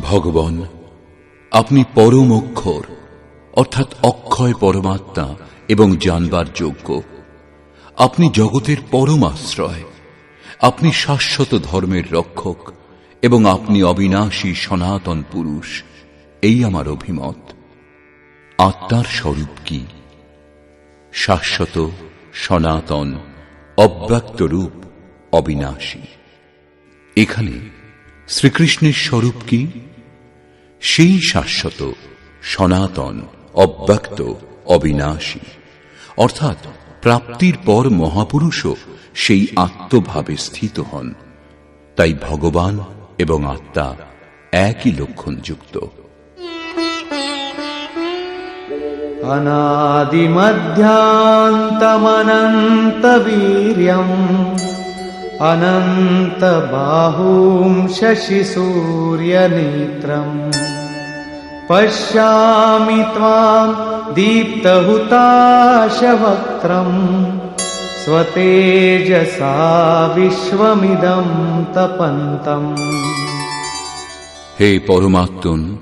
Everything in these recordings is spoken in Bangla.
ভগবান, আপনি পরম অক্ষর অর্থাৎ অক্ষয় পরমাত্মা এবং জানবার যোগ্য। আপনি জগতের পরম আশ্রয়, আপনি শাশ্বত ধর্মের রক্ষক এবং আপনি অবিনাশী সনাতন পুরুষ। এই আমার অভিমত। আত্মার স্বরূপ কি? শাশ্বত, সনাতন, অব্যক্ত রূপ, অবিনাশী। এখানে শ্রীকৃষ্ণের স্বরূপ কি? সেই শাশ্বত, সনাতন, অব্যক্ত, অবিনাশী। অর্থাৎ প্রাপ্তির পর মহাপুরুষও সেই আত্মভাবে স্থিত হন। তাই ভগবান এবং আত্মা একই লক্ষণযুক্ত। অনাদিমধ্যান্তমনন্তবীর্যম অনন্তবাহুম শশিসূর্যনেত্রম পশ্যামি ত্বাম দীপ্তহুতাশবক্ত্রম স্বতেজসা বিশ্বমিদং তপন্তম। হে পরমাত্মন,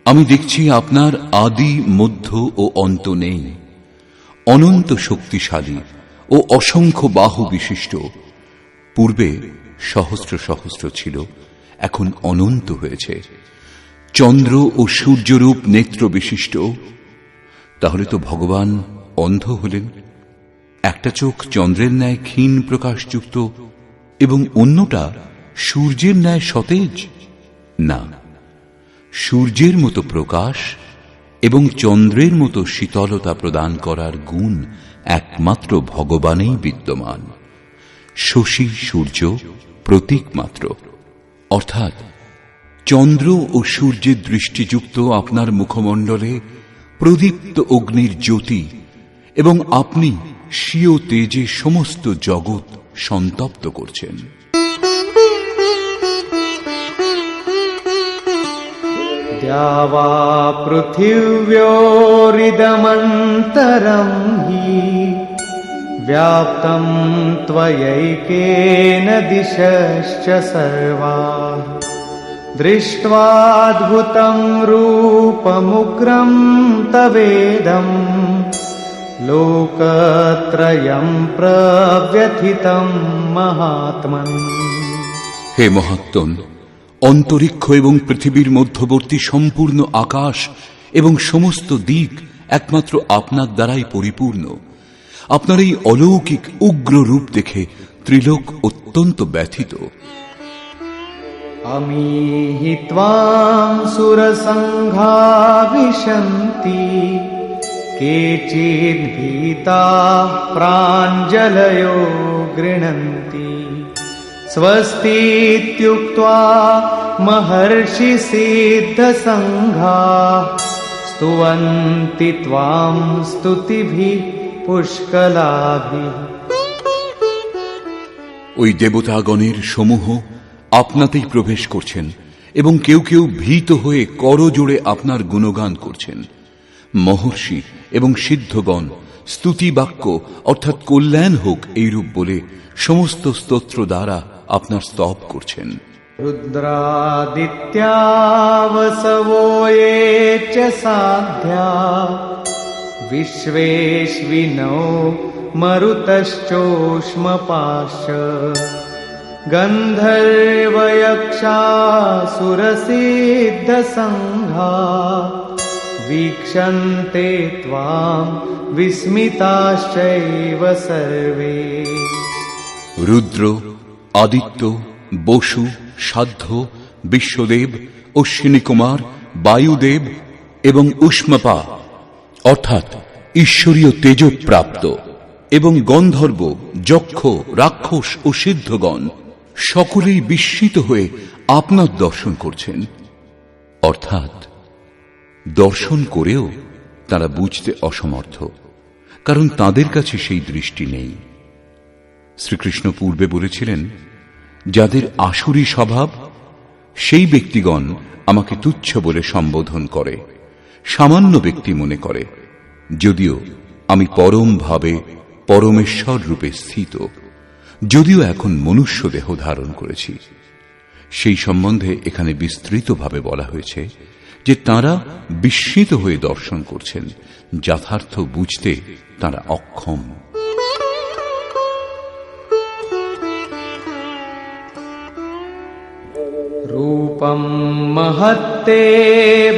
আমি দেখছি আপনার আদি, মধ্য ও অন্ত নেই। অনন্ত শক্তিশালী ও অসংখ্য বাহু বিশিষ্ট। পূর্বে সহস্র সহস্র ছিল, এখন অনন্ত হয়েছে। চন্দ্র ও সূর্যরূপ নেত্র বিশিষ্ট। তাহলে তো ভগবান অন্ধ হলেন। একটা চোখ চন্দ্রের ন্যায় ক্ষীণ প্রকাশযুক্ত এবং অন্যটা সূর্যের ন্যায় সতেজ? না, সূর্যের মতো প্রকাশ এবং চন্দ্রের মতো শীতলতা প্রদান করার গুণ একমাত্র ভগবানেই বিদ্যমান। শশী সূর্য প্রতীক মাত্র। অর্থাৎ চন্দ্র ও সূর্যের দৃষ্টিযুক্ত আপনার মুখমণ্ডলে প্রদীপ্ত অগ্নির জ্যোতি এবং আপনি স্বীয় তেজে সমস্ত জগৎ সন্তপ্ত করছেন। দ্যাবা পৃথিব্যোরিদমন্তরং হি ব্যাপ্তং ত্বয়ৈকেন দিশশ্চ সর্বাঃ দৃष्ट्वाद्भुतं रूपमुग्रं तवेदं लोकत्रयं प्रव्यथितं महात्मन्। হে মহাত্মন, অন্তরিক্ষ এবং পৃথিবীর মধ্যবর্তী সম্পূর্ণ আকাশ এবং সমস্ত দিক একমাত্র আপনার দ্বারাই পরিপূর্ণ। আপনার এই অলৌকিক উগ্র রূপ দেখে ত্রিলোক অত্যন্ত ব্যথিত। अमीहि त्वां सुरसङ्घा विशन्ति केचिद्भीताः प्राञ्जलयो गृह्णन्ति स्वस्तीत्युक्त्वा महर्षिसिद्धसङ्घाः स्तुवन्ति त्वां स्तुतिभिः पुष्कलाभिः। ওই দেবতাগণের সমূহ আপনাতেই প্রবেশ করছেন এবং কেউ কেউ ভীত হয়ে করজোড়ে আপনার গুণগান করছেন। মহর্ষি এবং সিদ্ধগণ স্তুতি বাক্য অর্থাৎ কল্যাণ হোক এইরূপ বলে সমস্ত স্তোত্র দ্বারা আপনার স্তব করছেন। রুদ্রাদিত্যা বসবো ये च साध्या विश्वेश्विनो मरुतश्चोष्मपाश्च गन्धर्वयक्षासुरसिद्धसङ्घा वीक्षन्ते त्वां विस्मिताश्चैव सर्वे। রুদ্র, আদিত্য, বসু, সাধ্য, বিশ্বদেব, অশ্বিনী কুমার, বায়ুদেব এবং উষ্মপা অর্থাৎ ঈশ্বরীয় তেজপ্রাপ্ত এবং গন্ধর্ব, যক্ষ, রাক্ষস ও সিদ্ধগণ সকলেই বিস্মিত হয়ে আপনার দর্শন করছেন। অর্থাৎ দর্শন করেও তারা বুঝতে অসমর্থ, কারণ তাদের কাছে সেই দৃষ্টি নেই। শ্রীকৃষ্ণ পূর্বে বলেছিলেন, যাদের আসুরী স্বভাব সেই ব্যক্তিগণ আমাকে তুচ্ছ বলে সম্বোধন করে, সামান্য ব্যক্তি মনে করে, যদিও আমি পরম ভাবে পরমেশ্বর রূপে স্থিত, যদিও এখন মনুষ্য দেহ ধারণ করেছি। সেই সম্বন্ধে এখানে বিস্তৃতভাবে বলা হয়েছে যে তাঁরা বিস্মিত হয়ে দর্শন করছেন, যথার্থ বুঝতে তাঁরা অক্ষম। रूपं महत्ते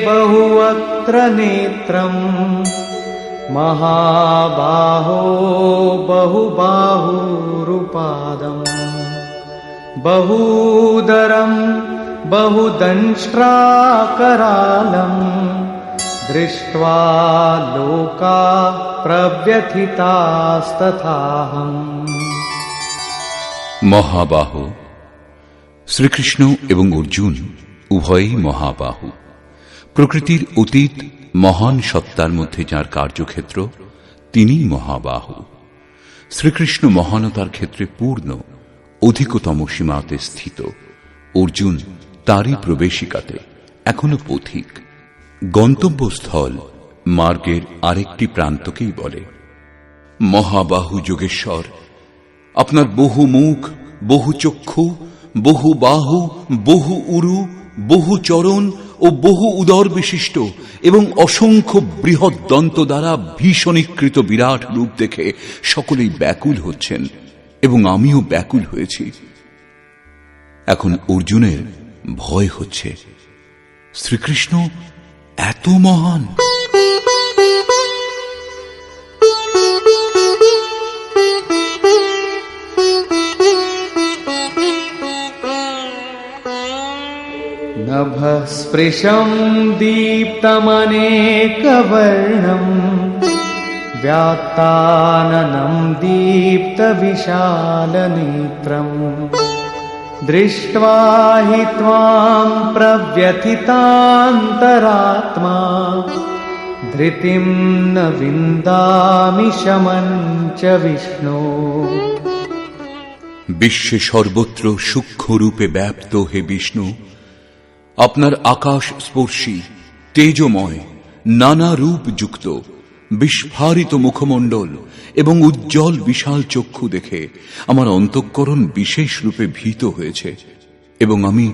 बहुवक्त्र नेत्रम् महाबाहो बहुबाहुरुपादम् बहूदरम् बहुदंष्ट्राकरालम् दृष्ट्वा लोका प्रव्यथितास्तथाहम्। মহাবাহু শ্রীকৃষ্ণ এবং অর্জুন উভয়েই মহাবাহু। প্রকৃতির অতীত মহান সত্তার মধ্যে যার কার্যক্ষেত্র, তিনিই মহাবাহু। শ্রীকৃষ্ণ মহানতার ক্ষেত্রে পূর্ণ, অধিকতম সীমাতে স্থিত। অর্জুন তারই প্রবেশিকাতে, এখনো পথিক। গন্তব্যস্থল মার্গের আরেকটি প্রান্তকেই বলে। মহাবাহু যোগেশ্বর, আপনার বহু মুখ, বহু চক্ষু, বহু বাহু, বহু উরু, বহু চরণ ও বহু উদর বিশিষ্ট এবং অসংখ্য বৃহৎ দন্ত দ্বারা ভীষণীকৃত বিরাট রূপ দেখে সকলেই ব্যাকুল হচ্ছেন এবং আমিও ব্যাকুল হয়েছি। এখন অর্জুনের ভয় হচ্ছে, শ্রীকৃষ্ণ এত মহান। नभस्पृशं दीप्तमनेकवर्णं व्यात्ताननं दीप्तविशालनेत्रम् दृष्ट्वा हि त्वां प्रव्यथितान्तरात्मा धृतिं न विन्दामि शमं च विष्णो। বিশ্বে সর্বত্র সূক্ষ্ম রূপে ব্যাপ্ত হে বিষ্ণু, আপনার আকাশ স্পর্শী, তেজময়, নানা রূপ যুক্ত, বিস্ফারিত মুখমণ্ডল এবং উজ্জ্বল বিশাল চক্ষু দেখে আমার অন্তঃকরণ বিশেষ রূপে ভীত হয়েছে এবং আমি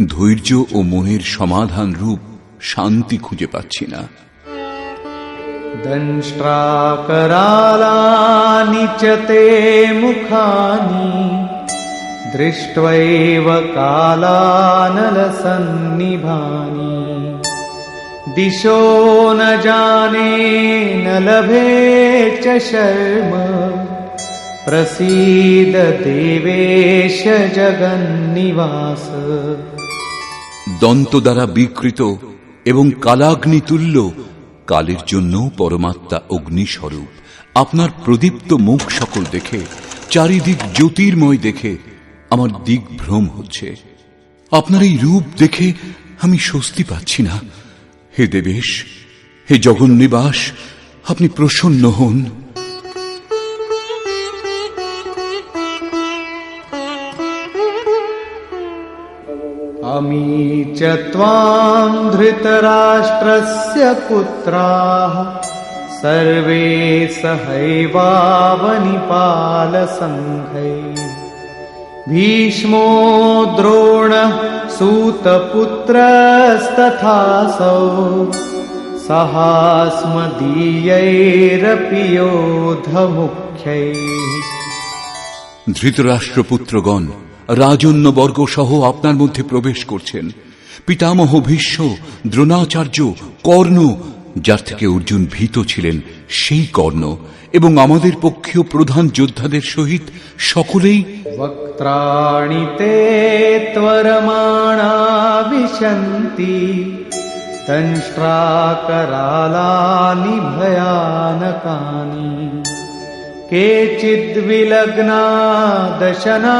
ধৈর্য ও মনের সমাধান রূপ শান্তি খুঁজে পাচ্ছি না। দংষ্ট্রাকরালানি চ তে মুখানি दृष्ट्वैव कालानलसन्निभानि दिशो न जाने न लभे च शर्म प्रसीद देवेश जगन्निवास। দন্ত দ্বারা বিকৃত এবং কালাগ্নি তুল্য, কালের জন্য পরমাত্মা অগ্নিস্বরূপ আপনার প্রদীপ্ত মুখ সকল দেখে, চারিদিক জ্যোতির্ময় দেখে আমার দিগ্ভ্রম হচ্ছে। আপনার এই রূপ দেখে আমি স্বস্তি পাচ্ছি না। হে দেবেশ, হে জগন্নিবাস, আপনি প্রসন্ন হন। अमी च त्वां धृतराष्ट्रस्य पुत्राः सर्वे सहैवावनिपालसङ्घैः भीष्मो द्रोणः सूतपुत्रस्तथासौ सहास्मदीयैरपि योधमुख्यैः। ধৃতরাষ্ট্রপুত্রগণ রাজন্যবর্গ সহ আপনার মধ্যে প্রবেশ করছেন। পিতামহ ভীষ্ম, দ্রোণাচার্য, কর্ণ, যার থেকে অর্জুন ভীত ছিলেন সেই কর্ণ, এবং আমাদের পক্ষীয় প্রধান যোদ্ধাদের সহিত সকলেই वक्त्राणि ते त्वरमाणा विशन्ति दंष्ट्राकरालानि भयानकानि केचिद्विलग्ना दशना